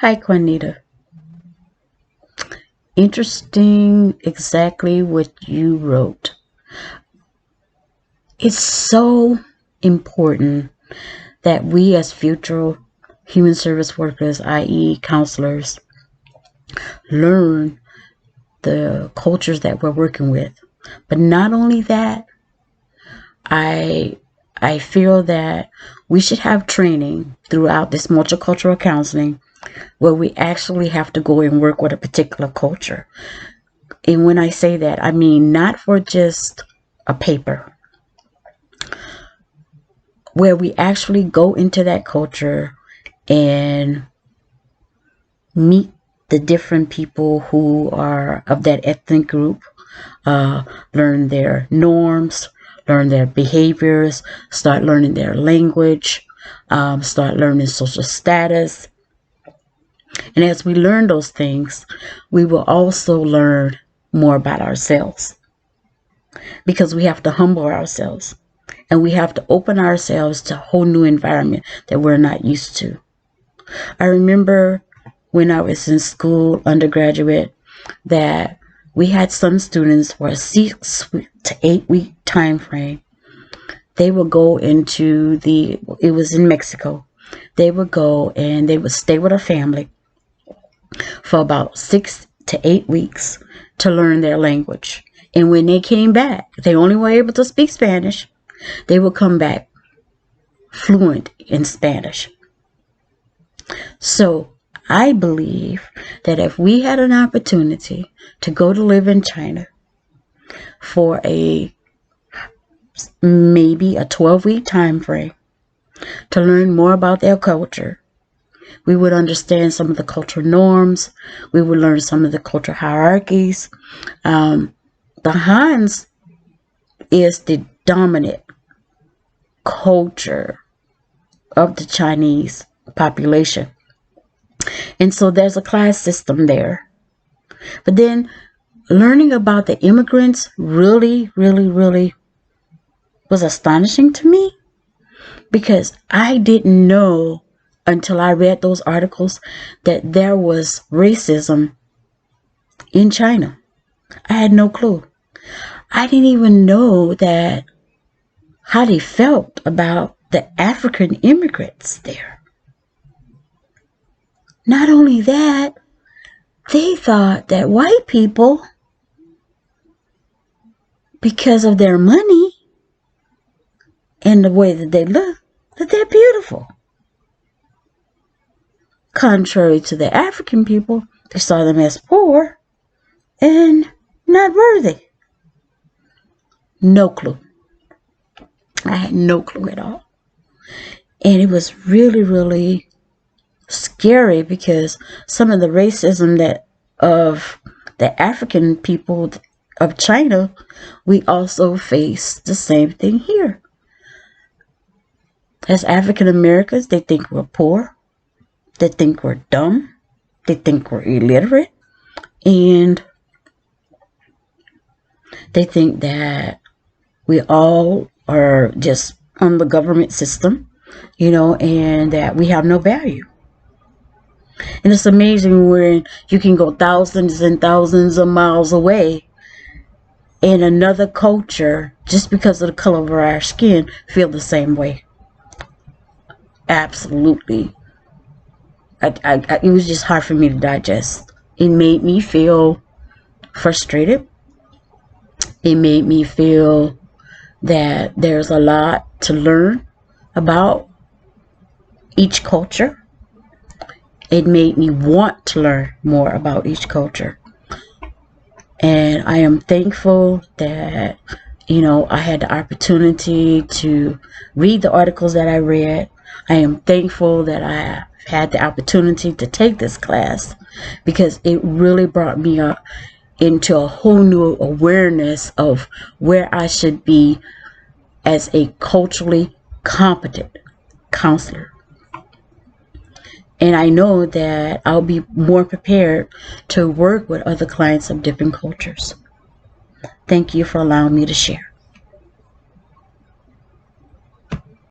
Hi, Quanita. Interesting exactly what you wrote. It's so important that we, as future human service workers, i.e., counselors, learn the cultures that we're working with. But not only that, I I feel that we should have training throughout this multicultural counseling where we actually have to go and work with a particular culture. And when I say that, I mean not for just a paper, where we actually go into that culture and meet the different people who are of that ethnic group, learn their norms, learn their behaviors, start learning their language, start learning social status. And as we learn those things, we will also learn more about ourselves because we have to humble ourselves and we have to open ourselves to a whole new environment that we're not used to. I remember when I was in school, undergraduate, that we had some students for a 6 to 8 week time frame. They would go into it was in Mexico. They would go and they would stay with a family for about 6 to 8 weeks to learn their language. And when they came back, they only were able to speak Spanish. They would come back fluent in Spanish. So I believe that if we had an opportunity to go to live in China for maybe a 12-week time frame to learn more about their culture, we would understand some of the cultural norms. We would learn some of the cultural hierarchies. The Hans is the dominant culture of the Chinese population. And so there's a class system there. But then learning about the immigrants really, really, really was astonishing to me because I didn't know until I read those articles that there was racism in China. I had no clue. I didn't even know that how they felt about the African immigrants there. Not only that, they thought that white people, because of their money and the way that they look, that they're beautiful. Contrary to the African people, they saw them as poor and not worthy. No clue. I had no clue at all. And it was really, really scary because some of the racism that of the African people of China, we also face the same thing here. As African Americans, they think we're poor. They think we're dumb. They think we're illiterate. And they think that we all are just on the government system, and that we have no value. And it's amazing when you can go thousands and thousands of miles away in another culture just because of the color of our skin feel the same way. Absolutely. It was just hard for me to digest. It made me feel frustrated. It made me feel that there's a lot to learn about each culture. It made me want to learn more about each culture. And I am thankful that, I had the opportunity to read the articles that I read. I am thankful that I had the opportunity to take this class because it really brought me up into a whole new awareness of where I should be as a culturally competent counselor. And I know that I'll be more prepared to work with other clients of different cultures. Thank you for allowing me to share.